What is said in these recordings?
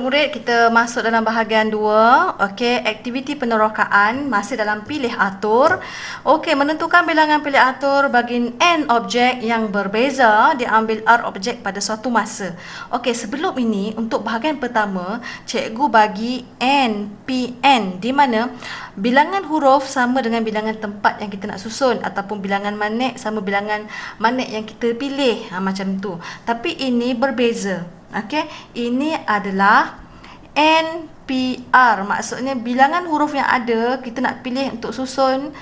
murid-murid, kita masuk dalam bahagian 2. Okey, aktiviti penerokaan masih dalam pilih atur. Okey, menentukan bilangan pilih atur bagi n objek yang berbeza diambil r objek pada suatu masa. Okey, sebelum ini untuk bahagian pertama, cikgu bagi n pn di mana bilangan huruf sama dengan bilangan tempat yang kita nak susun ataupun bilangan manik sama bilangan manik yang kita pilih. Macam tu. Tapi ini berbeza. Okey, ini adalah NPR. Maksudnya bilangan huruf yang ada kita nak pilih untuk susun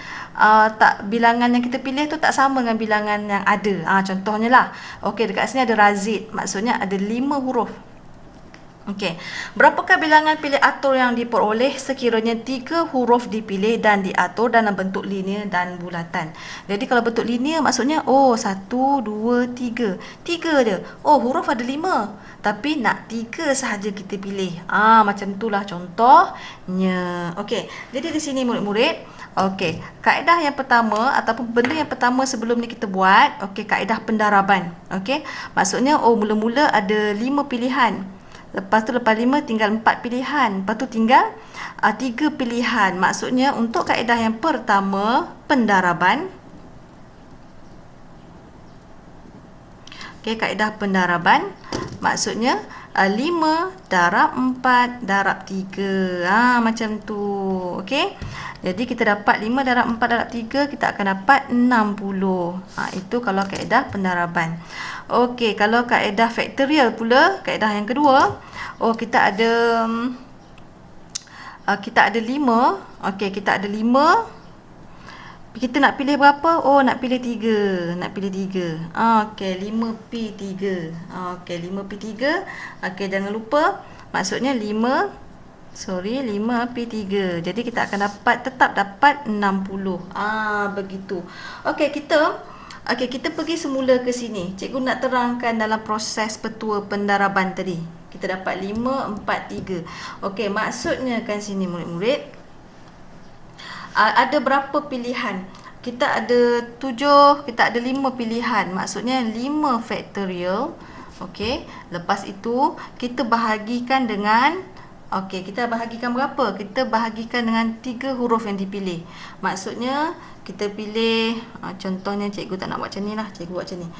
tak bilangan yang kita pilih tu tak sama dengan bilangan yang ada. Contohnya lah. Okey, dekat sini ada Razid. Maksudnya ada 5 huruf. Okey, berapakah bilangan pilih atur yang diperoleh sekiranya 3 huruf dipilih dan diatur dalam bentuk linear dan bulatan. Jadi kalau bentuk linear maksudnya 1, 2, 3. 3 je. Huruf ada 5. Tapi nak 3 sahaja kita pilih. Macam itulah contohnya. Okey, jadi di sini murid-murid, okey, kaedah yang pertama ataupun benda yang pertama sebelum ni kita buat, okey, kaedah pendaraban. Okey, maksudnya mula-mula ada 5 pilihan. Lepas tu lepas 5 tinggal 4 pilihan. Lepas tu tinggal 3 pilihan. Maksudnya untuk kaedah yang pertama, pendaraban. Okey, kaedah pendaraban. Maksudnya 5 darab 4 darab 3. Macam tu. Okey. Jadi kita dapat 5 darab 4 darab 3, kita akan dapat 60. Itu kalau kaedah pendaraban. Okey, kalau kaedah faktorial pula, kaedah yang kedua, kita ada 5. Okey, kita ada 5. Kita nak pilih berapa? Nak pilih 3. Nak pilih 3. Okey, 5P3. Okey, 5P3. Okey, jangan lupa. Maksudnya 5P3. Jadi kita akan tetap dapat 60. Begitu. Okey, kita pergi semula ke sini. Cikgu nak terangkan dalam proses petua pendaraban tadi. Kita dapat 5, 4, 3. Okey, maksudnya kan sini murid-murid, ada berapa pilihan? Kita ada 7, kita ada 5 pilihan. Maksudnya 5 faktorial. Okey, lepas itu kita bahagikan dengan, kita bahagikan berapa? Kita bahagikan dengan 3 huruf yang dipilih. Maksudnya kita pilih, contohnya cikgu tak nak buat macam ni lah, cikgu buat macam ni.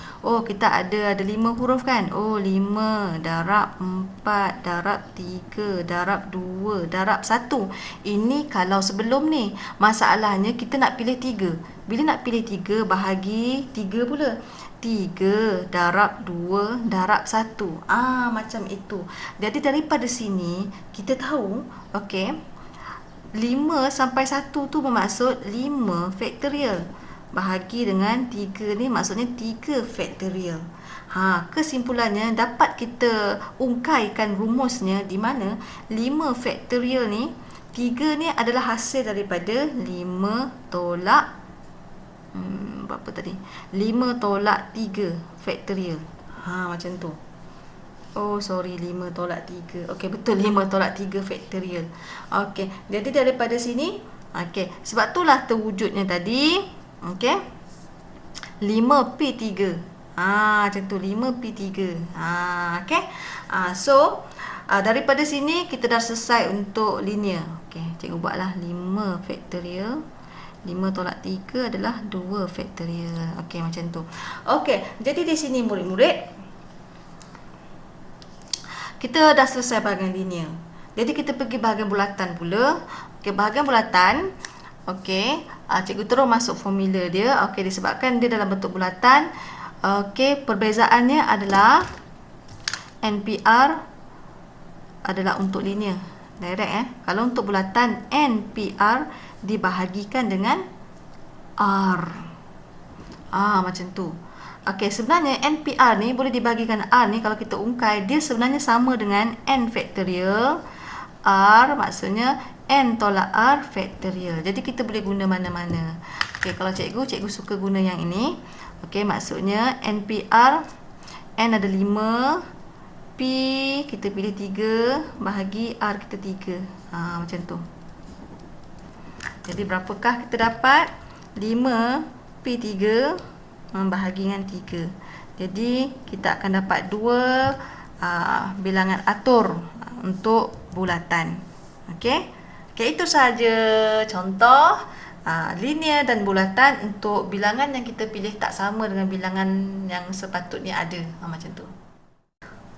Kita ada 5 huruf kan? 5 darab 4 darab 3 darab 2 darab 1. Ini kalau sebelum ni. Masalahnya kita nak pilih 3. Bila nak pilih 3, bahagi 3 pula. 3 darab 2 darab 1. Macam itu. Jadi daripada sini kita tahu, okey, 5 sampai 1 tu bermaksud 5 faktorial. Bahagi dengan 3 ni maksudnya 3 faktorial. Kesimpulannya dapat kita ungkaikan rumusnya di mana 5 faktorial ni, 3 ni adalah hasil daripada 5 tolak berapa tadi? 5 tolak 3 faktorial. Macam tu. 5 tolak 3. Okey, betul, 5 tolak 3 faktorial. Okey, jadi daripada sini, sebab itulah terwujudnya tadi, 5P3. Macam tu, 5P3. Okey. Daripada sini kita dah selesai untuk linear. Okey, cikgu buatlah 5 faktorial. 5 tolak 3 adalah 2 faktorial. Okey, macam tu. Okey, jadi di sini murid-murid, kita dah selesai bahagian linear. Jadi kita pergi bahagian bulatan pula. Okey, bahagian bulatan, cikgu terus masuk formula dia. Disebabkan dia dalam bentuk bulatan. Perbezaannya adalah NPR adalah untuk linear, direct. Kalau untuk bulatan, NPR dibahagikan dengan R. Macam tu. Sebenarnya NPR ni boleh dibahagikan R ni, kalau kita ungkai, dia sebenarnya sama dengan N faktorial. R maksudnya N tolak R faktorial. Jadi kita boleh guna mana-mana. Kalau cikgu suka guna yang ini. Maksudnya NPR, N ada 5, P kita pilih 3, bahagi R kita 3. Macam tu. Jadi berapakah kita dapat? 5P3 bahagi dengan 3. Jadi kita akan dapat 2 bilangan atur untuk bulatan. Okey. Okey, itu sahaja contoh linear dan bulatan untuk bilangan yang kita pilih tak sama dengan bilangan yang sepatutnya ada. Macam tu.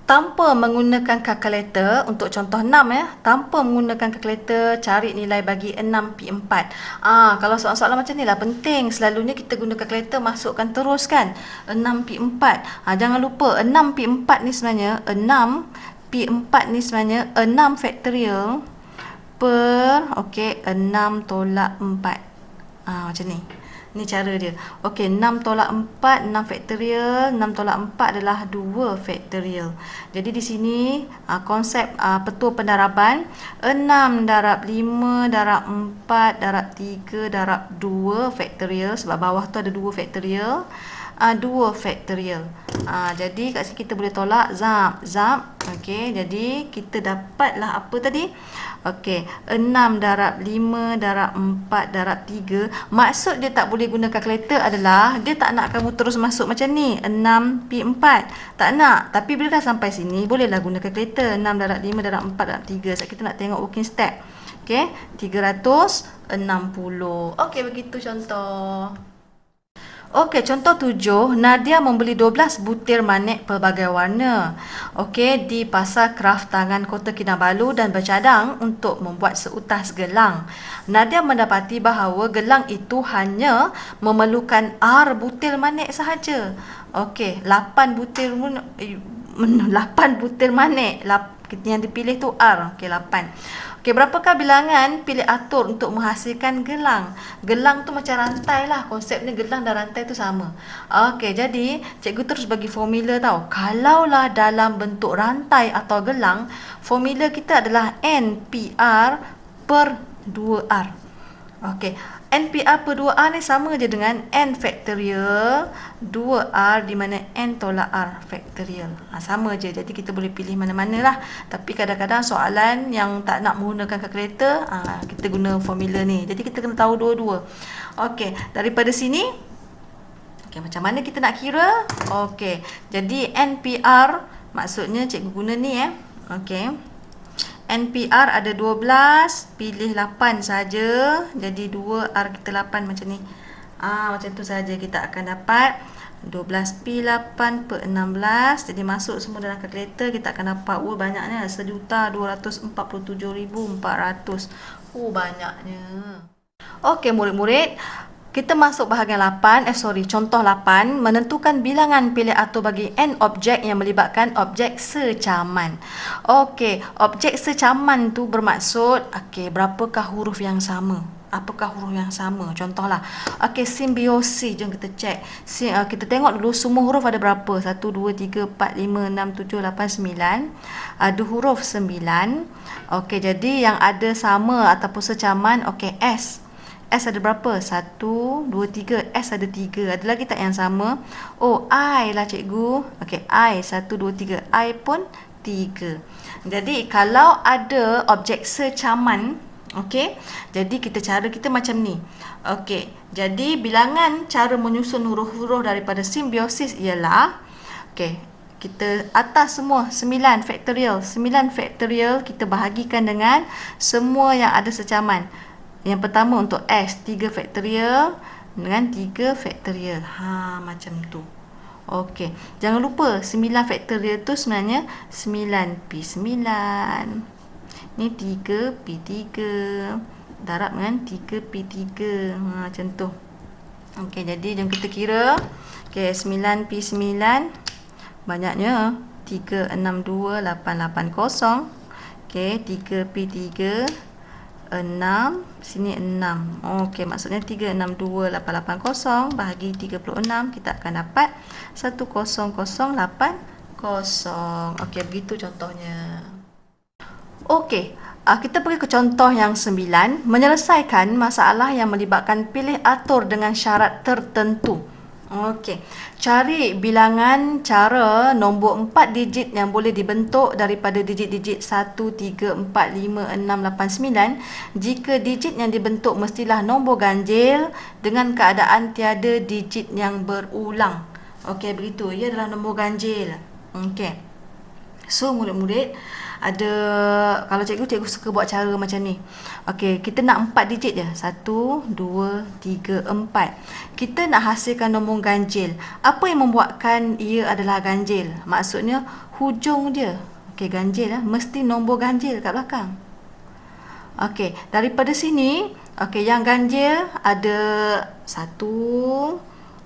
Tanpa menggunakan kalkulator, untuk contoh 6 tanpa menggunakan kalkulator, cari nilai bagi 6P4. Kalau soalan-soalan macam ni lah penting, selalunya kita guna kalkulator, masukkan terus kan 6P4. Jangan lupa 6P4 ni sebenarnya 6P4 ni sebenarnya 6 factorial per 6 tolak 4. Macam ni. Ni cara dia. Okey, 6 tolak 4, 6 factorial. 6 tolak 4 adalah 2 factorial. Jadi di sini konsep petua pendaraban 6 darab 5 darab 4 darab 3 darab 2 factorial. Sebab bawah tu ada 2 factorial. 2 factorial. Jadi kat sini kita boleh tolak zap. Okey, jadi kita dapatlah apa tadi? Okey, 6 darab 5 darab 4 darab 3. Maksud dia tak boleh guna kalkulator adalah dia tak nak kamu terus masuk macam ni 6P4. Tak nak. Tapi bila dah sampai sini, bolehlah guna kalkulator. 6 darab 5 darab 4 darab 3. Sebab kita nak tengok working step. Okey, 360. Okey, begitu contoh. Okey, contoh 7, Nadia membeli 12 butir manik pelbagai warna. Okey, di pasar kraft tangan Kota Kinabalu dan bercadang untuk membuat seutas gelang. Nadia mendapati bahawa gelang itu hanya memerlukan R butir manik sahaja. Okey, 8 butir manik. Yang dipilih tu R. Okey, 8. Okey, berapakah bilangan pilih atur untuk menghasilkan gelang? Gelang tu macam rantai lah. Konsepnya gelang dan rantai tu sama. Okey, jadi cikgu terus bagi formula tau. Kalaulah dalam bentuk rantai atau gelang, formula kita adalah NPR per 2R. Okey, NPR per 2R ni sama je dengan N factorial 2R di mana N tolak R factorial. Sama je. Jadi kita boleh pilih mana-mana lah. Tapi kadang-kadang soalan yang tak nak menggunakan kalkulator, kita guna formula ni. Jadi kita kena tahu dua-dua. Okey, daripada sini, okey, macam mana kita nak kira? Okey, jadi NPR maksudnya cikgu guna ni Okey. NPR ada 12, pilih 8 saja. Jadi 2R kita 8 macam ni. Macam tu saja kita akan dapat 12P8 per 16. Jadi masuk semua dalam kalkulator, kita akan dapat banyaknya 1,247,400. Banyaknya. Okey murid-murid, kita masuk bahagian 8, contoh 8, menentukan bilangan pilih atur bagi n objek yang melibatkan objek secaman. Okey, objek secaman tu bermaksud, berapakah huruf yang sama? Apakah huruf yang sama? Contohlah, simbiosis, jom kita cek. Kita tengok dulu semua huruf ada berapa? 1, 2, 3, 4, 5, 6, 7, 8, 9. Ada huruf 9. Okey, jadi yang ada sama ataupun secaman, S. S ada berapa? 1, 2, 3. S ada 3. Ada lagi tak yang sama? I lah cikgu. Okey, I 1, 2, 3. I pun 3. Jadi kalau ada objek secaman, jadi cara kita macam ni. Okey, jadi bilangan cara menyusun huruf-huruf daripada simbiosis ialah, kita atas semua 9 factorial. 9 factorial kita bahagikan dengan semua yang ada secaman. Yang pertama untuk S, 3 factorial dengan 3 factorial. Macam tu. Okey, jangan lupa 9 factorial tu sebenarnya 9P9. Ni 3P3 darab dengan 3P3. Macam tu. Okey, jadi jom kita kira. 9P9 banyaknya 362,880. 3P3 6, sini 6. Okey, maksudnya 362,880 bahagi 36, kita akan dapat 100,80. Okey, begitu contohnya. Okey, kita pergi ke contoh yang 9, menyelesaikan masalah yang melibatkan pilih atur dengan syarat tertentu. Okey, cari bilangan cara nombor 4 digit yang boleh dibentuk daripada digit-digit 1, 3, 4, 5, 6, 8, 9 jika digit yang dibentuk mestilah nombor ganjil dengan keadaan tiada digit yang berulang. Okey, begitu. Ia adalah nombor ganjil. Okey. So murid-murid ada, kalau cikgu suka buat cara macam ni. Okey, kita nak 4 digit je. 1 2 3 4. Kita nak hasilkan nombor ganjil. Apa yang membuatkan ia adalah ganjil? Maksudnya hujung dia. Okey, ganjil mesti nombor ganjil kat belakang. Okey, daripada sini, okey, yang ganjil ada 1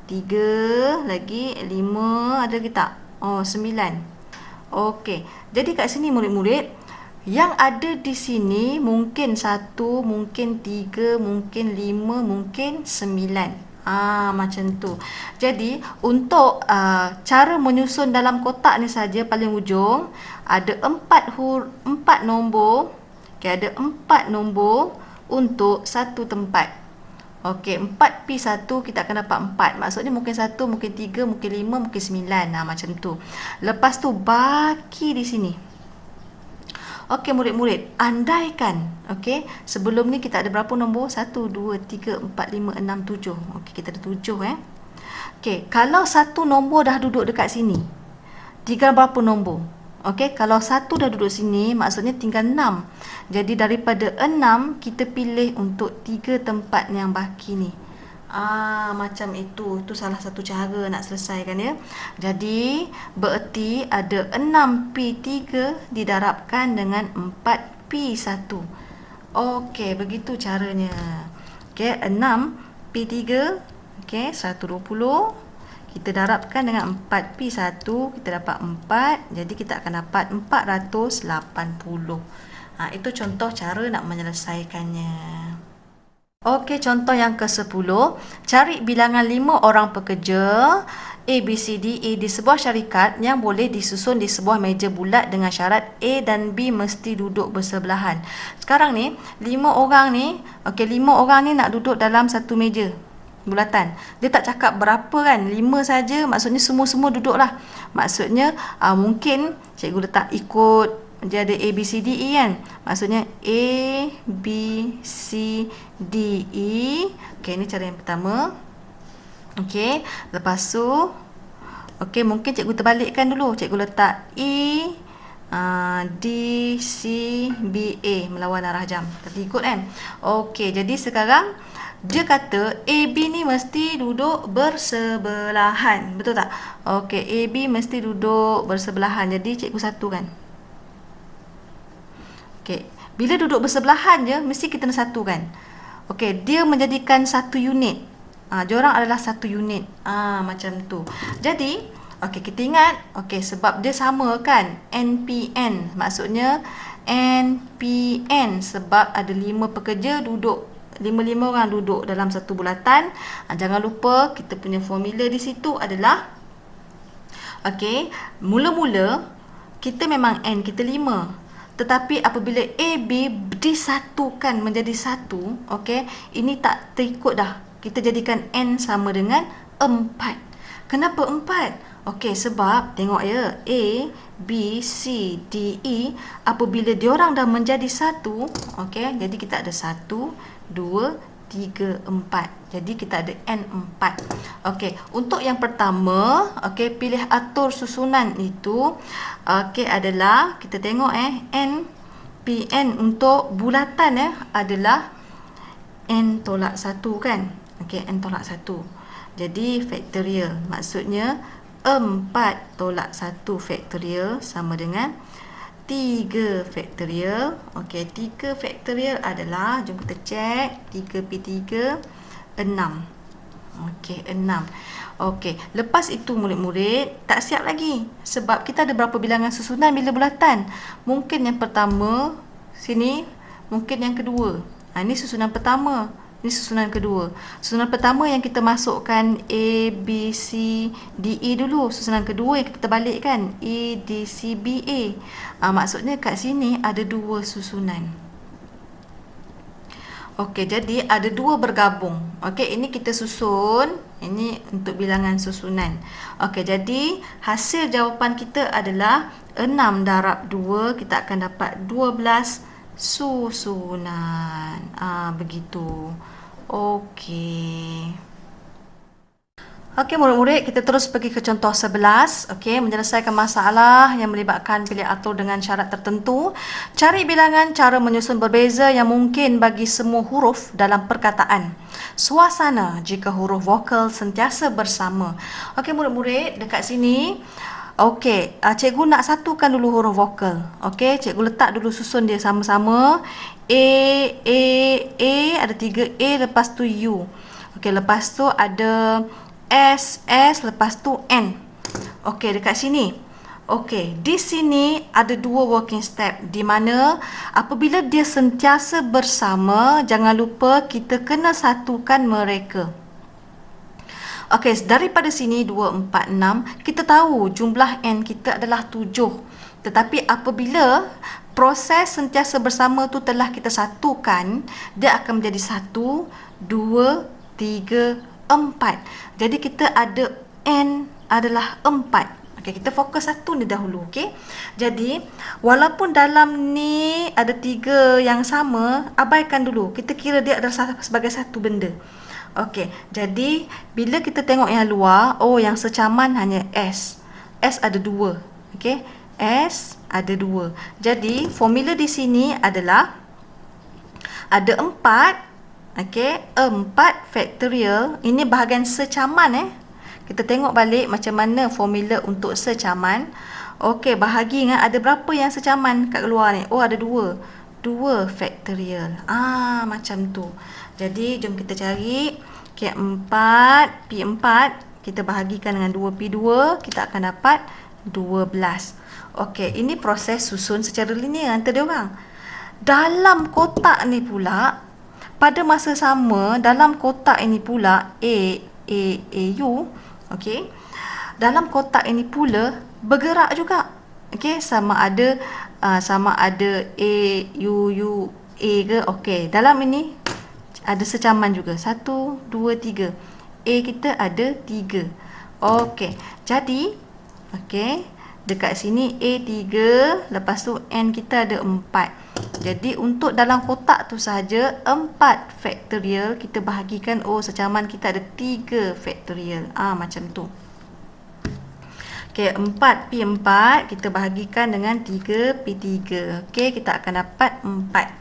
3 lagi 5, ada ke tak? Oh, 9. Okey, jadi kat sini murid-murid, yang ada di sini mungkin 1, mungkin 3, mungkin 5, mungkin 9. Macam tu. Jadi, untuk cara menyusun dalam kotak ni saja paling ujung, ada 4 nombor. Okey, ada 4 nombor untuk satu tempat. Okey, 4P1 kita akan dapat 4. Maksudnya mungkin 1, mungkin 3, mungkin 5, mungkin 9. Macam tu. Lepas tu baki di sini. Okey murid-murid, andaikan sebelum ni kita ada berapa nombor? 1, 2, 3, 4, 5, 6, 7. Okey, kita ada 7 Okey, kalau satu nombor dah duduk dekat sini, tinggal berapa nombor? Okey, kalau satu dah duduk sini, maksudnya tinggal 6. Jadi daripada 6, kita pilih untuk 3 tempat yang baki ni. Macam itu. Itu salah satu cara nak selesaikan ya. Jadi, bererti ada 6P3 didarabkan dengan 4P1. Okey, begitu caranya. Okey, 6P3, okey, 120. Kita darabkan dengan 4P1, kita dapat 4. Jadi kita akan dapat 480. Itu contoh cara nak menyelesaikannya. Okey, contoh yang ke-10. Cari bilangan 5 orang pekerja A, B, C, D, E di sebuah syarikat yang boleh disusun di sebuah meja bulat dengan syarat A dan B mesti duduk bersebelahan. Sekarang ni, 5 orang ni nak duduk dalam satu meja bulatan. Dia tak cakap berapa kan, 5 saja, maksudnya semua-semua duduk lah. Maksudnya mungkin cikgu letak ikut, dia ada A, B, C, D, E kan. Maksudnya A, B, C, D, E. Okey, ini cara yang pertama. Okey, lepas tu mungkin cikgu terbalikkan dulu. Cikgu letak E, D, C, B, A melawan arah jam. Terikut kan. Okey, jadi sekarang dia kata A, B ni mesti duduk bersebelahan. Betul tak? Okey, A, B mesti duduk bersebelahan. Jadi cikgu satukan. Okey, bila duduk bersebelahan je, mesti kita nak satukan. Okey, dia menjadikan satu unit. Diorang adalah satu unit. Macam tu. Jadi, kita ingat. Sebab dia sama kan? NPN. Maksudnya, NPN. Sebab ada 5 pekerja duduk. 5 orang duduk dalam satu bulatan. Jangan lupa kita punya formula di situ adalah mula-mula kita memang N kita 5. Tetapi apabila A, B disatukan menjadi satu, ini tak terikut dah. Kita jadikan N sama dengan 4. Kenapa 4? Sebab tengok ya, A, B, C, D, E, apabila diorang dah menjadi satu, jadi kita ada 1, 2, 3, 4. Jadi kita ada N4. Untuk yang pertama, pilih atur susunan itu. Adalah kita tengok NPN untuk bulatan adalah N tolak 1 kan. N tolak 1. Jadi faktorial. Maksudnya 4 tolak 1 faktorial sama dengan 3 faktorial. 3 faktorial adalah, jom kita cek, 3P3 6. 6. Lepas itu murid-murid tak siap lagi. Sebab kita ada berapa bilangan susunan bila bulatan. Mungkin yang pertama sini, mungkin yang kedua. Ini susunan pertama. Ini susunan kedua. Susunan pertama yang kita masukkan A, B, C, D, E dulu. Susunan kedua yang kita balikkan E, D, C, B, A. Maksudnya kat sini ada 2 susunan. Jadi ada 2 bergabung. Ini kita susun. Ini untuk bilangan susunan. Jadi hasil jawapan kita adalah 6 darab 2. Kita akan dapat 12 susunan. Begitu. Okey, murid-murid, kita terus pergi ke contoh 11. Okey, menyelesaikan masalah yang melibatkan pilih atur dengan syarat tertentu. Cari bilangan cara menyusun berbeza yang mungkin bagi semua huruf dalam perkataan. Suasana jika huruf vokal sentiasa bersama. Okey, murid-murid, dekat sini okey, cikgu nak satukan dulu huruf vokal. Okey, cikgu letak dulu susun dia sama-sama. A, ada 3 A, lepas tu U. Okey, lepas tu ada S, lepas tu N. Okey, dekat sini. Okey, di sini ada 2 working step di mana apabila dia sentiasa bersama, jangan lupa kita kena satukan mereka. Okey, daripada sini 2, 4, 6, kita tahu jumlah N kita adalah 7. Tetapi apabila proses sentiasa bersama tu telah kita satukan, dia akan menjadi 1, 2, 3, 4. Jadi kita ada N adalah 4. Okey, kita fokus satu ni dahulu. Okey, jadi walaupun dalam ni ada 3 yang sama, abaikan dulu. Kita kira dia adalah sebagai satu benda. Okey, jadi bila kita tengok yang luar, oh yang secaman hanya S. S ada 2. Okey, S ada 2. Jadi formula di sini adalah ada 4. Okey, 4 factorial. Ini bahagian secaman Kita tengok balik macam mana formula untuk secaman. Okey, bahagi dengan ada berapa yang secaman kat luar ni? Oh, ada 2. 2 factorial. Macam tu. Jadi, jom kita cari. Okey, 4 P4 kita bahagikan dengan 2P2, kita akan dapat 12. Okey, ini proses susun secara linear antara dia orang. Dalam kotak ni pula, pada masa sama, dalam kotak ini pula U, okey. Dalam kotak ini pula bergerak juga. Okey, sama ada A U A ke. Okey, dalam ini ada secaman juga. 1 2 3. A kita ada 3. Okey. Jadi, okey, dekat sini A 3, lepas tu N kita ada 4. Jadi untuk dalam kotak tu sahaja 4 factorial kita bahagikan, secaman kita ada 3 factorial. Macam tu. Okey, 4P4 kita bahagikan dengan 3P3. Okey, kita akan dapat 4.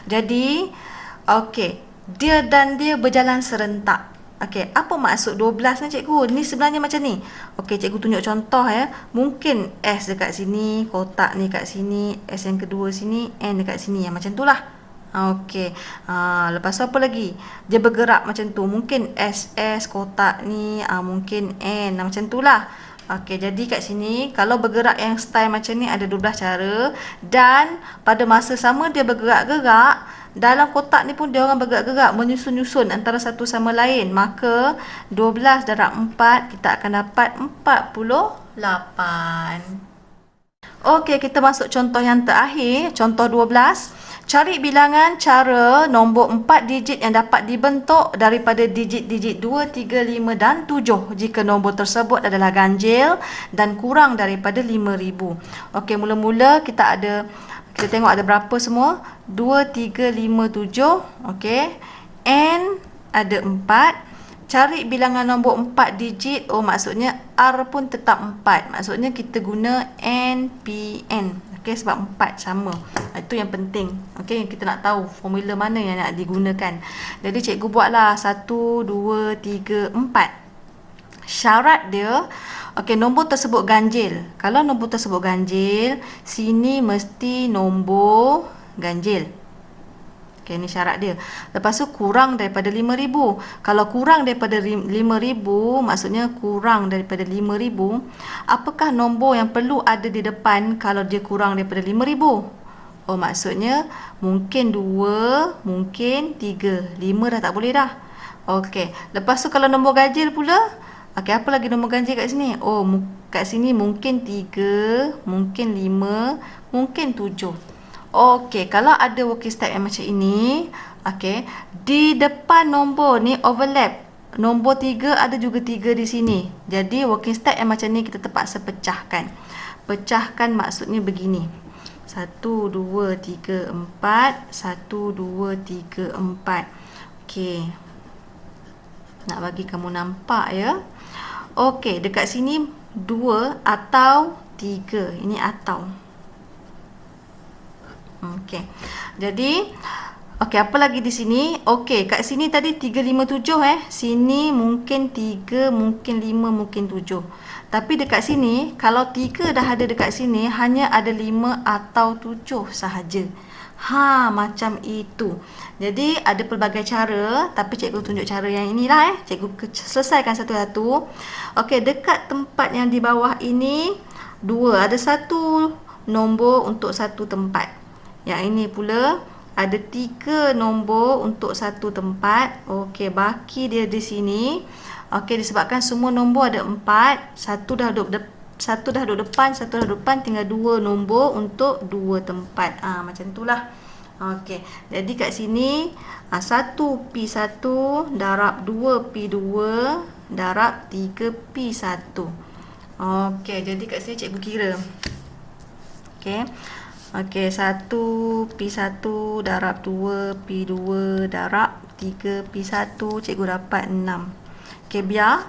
Jadi okey, dia berjalan serentak. Okey, apa maksud 12 ni cikgu? Ni sebenarnya macam ni. Okey, cikgu tunjuk contoh Mungkin S dekat sini, kotak ni kat sini, S yang kedua sini, N dekat sini. Yang macam tu lah. Okey. Lepas tu apa lagi? Dia bergerak macam tu. Mungkin S kotak ni, mungkin N. Macam tu lah. Okey, jadi kat sini kalau bergerak yang style macam ni ada 12 cara, dan pada masa sama dia bergerak-gerak. Dalam kotak ni pun dia orang bergerak-gerak, menyusun-nyusun antara satu sama lain. Maka 12 darab 4 kita akan dapat 48. Okey, kita masuk contoh yang terakhir, contoh 12. Cari bilangan cara nombor 4 digit yang dapat dibentuk daripada digit-digit 2, 3, 5 dan 7 jika nombor tersebut adalah ganjil dan kurang daripada 5,000. Okey, mula-mula kita tengok ada berapa semua? 2, 3, 5, 7. Okey. N ada 4. Cari bilangan nombor 4 digit. Maksudnya R pun tetap 4. Maksudnya kita guna NPN. Okey, sebab 4 sama. Itu yang penting. Okey, kita nak tahu formula mana yang nak digunakan. Jadi cikgu buatlah 1, 2, 3, 4. Syarat dia, okey, nombor tersebut ganjil. Kalau nombor tersebut ganjil, sini mesti nombor ganjil. Okey, ni syarat dia. Lepas tu kurang daripada 5,000. Kalau kurang daripada 5,000, maksudnya kurang daripada 5,000, apakah nombor yang perlu ada di depan kalau dia kurang daripada 5,000? Maksudnya mungkin 2, mungkin 3. 5 dah tak boleh dah. Okey, lepas tu kalau nombor ganjil pula, okey, apa lagi nombor ganjil kat sini? Kat sini mungkin 3, mungkin 5, mungkin 7. Okey, kalau ada working step yang macam ini, okey, di depan nombor ni overlap. Nombor 3 ada juga 3 di sini. Jadi working step yang macam ni kita terpaksa pecahkan. Pecahkan maksudnya begini. 1, 2, 3, 4. 1, 2, 3, 4. Okey. Nak bagi kamu nampak ya. Okey, dekat sini 2 atau 3. Ini atau. Okey. Jadi, okey, apa lagi di sini? Okey, kat sini tadi 3, 5, 7 Sini mungkin 3, mungkin 5, mungkin 7. Tapi dekat sini, kalau 3 dah ada dekat sini, hanya ada 5 atau 7 sahaja. Macam itu. Jadi ada pelbagai cara, tapi cikgu tunjuk cara yang inilah Cikgu selesaikan satu-satu. Okey, dekat tempat yang di bawah ini 2, ada 1 nombor untuk satu tempat. Yang ini pula ada 3 nombor untuk satu tempat. Okey, baki dia di sini. Okey, disebabkan semua nombor ada 4, satu dah duduk depan, satu dah duduk depan, tinggal 2 nombor untuk 2 tempat. Macam itulah. Okey, jadi kat sini 1P1 darab 2P2 darab 3P1. Okey, jadi kat sini cikgu kira. Okey. Okey, 1P1 darab 2P2 darab 3P1, cikgu dapat 6. Okey, biar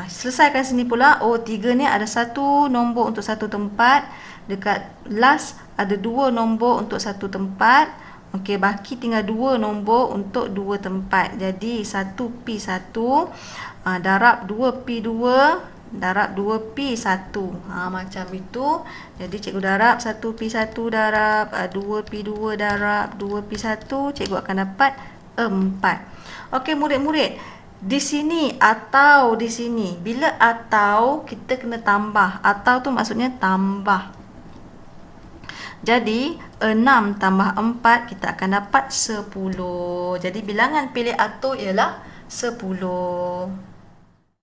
selesaikan sini pula. 3 ni ada 1 nombor untuk satu tempat. Dekat last ada 2 nombor untuk satu tempat. Okey, baki tinggal 2 nombor untuk 2 tempat. Jadi 1P1 darab 2P2 darab 2P1. Macam itu. Jadi cikgu darab 1P1 darab 2P2 darab 2P1, cikgu akan dapat 4. Okey, murid-murid. Di sini atau di sini. Bila atau, kita kena tambah. Atau tu maksudnya tambah. Jadi 6 tambah 4, kita akan dapat 10. Jadi bilangan pilih atau ialah 10.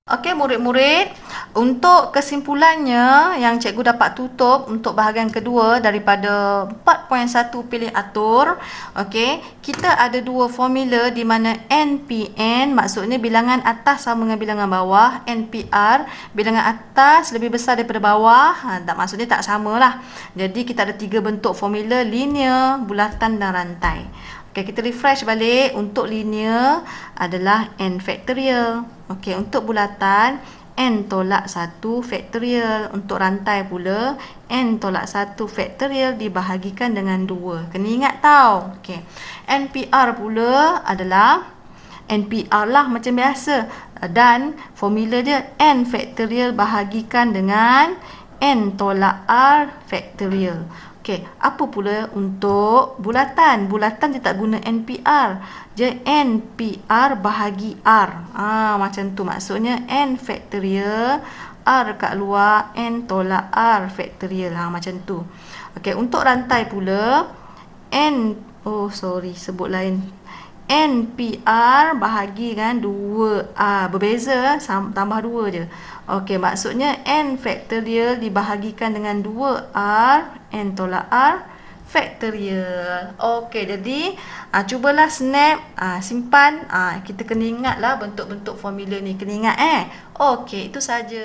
Okey, murid-murid, untuk kesimpulannya yang cikgu dapat tutup untuk bahagian kedua daripada 4.1 pilih atur, okey, kita ada 2 formula di mana NPN maksudnya bilangan atas sama dengan bilangan bawah, NPR bilangan atas lebih besar daripada bawah, tak maksudnya tak samalah. Jadi kita ada 3 bentuk formula: linear, bulatan dan rantai. Okey, kita refresh balik. Untuk linear adalah n factorial. Okey, untuk bulatan n tolak 1 factorial. Untuk rantai pula n tolak 1 factorial dibahagikan dengan 2. Kena ingat tau. Okey. NPR pula adalah NPR lah macam biasa. Dan formula dia n factorial bahagikan dengan n tolak r factorial. Okey, apa pula untuk bulatan? Bulatan dia tak guna NPR. Dia NPR bahagi R. Macam tu maksudnya n factorial, R kat luar, n tolak R factorial. Macam tu. Okey, untuk rantai pula, sebut lain. NPR bahagi kan 2R. Berbeza, tambah 2 je. Okey, maksudnya n factorial dibahagikan dengan 2R, n tolak R factorial. Okey, jadi cubalah snap, simpan. Kita kena ingatlah bentuk-bentuk formula ni. Kena ingat Okey, itu saja.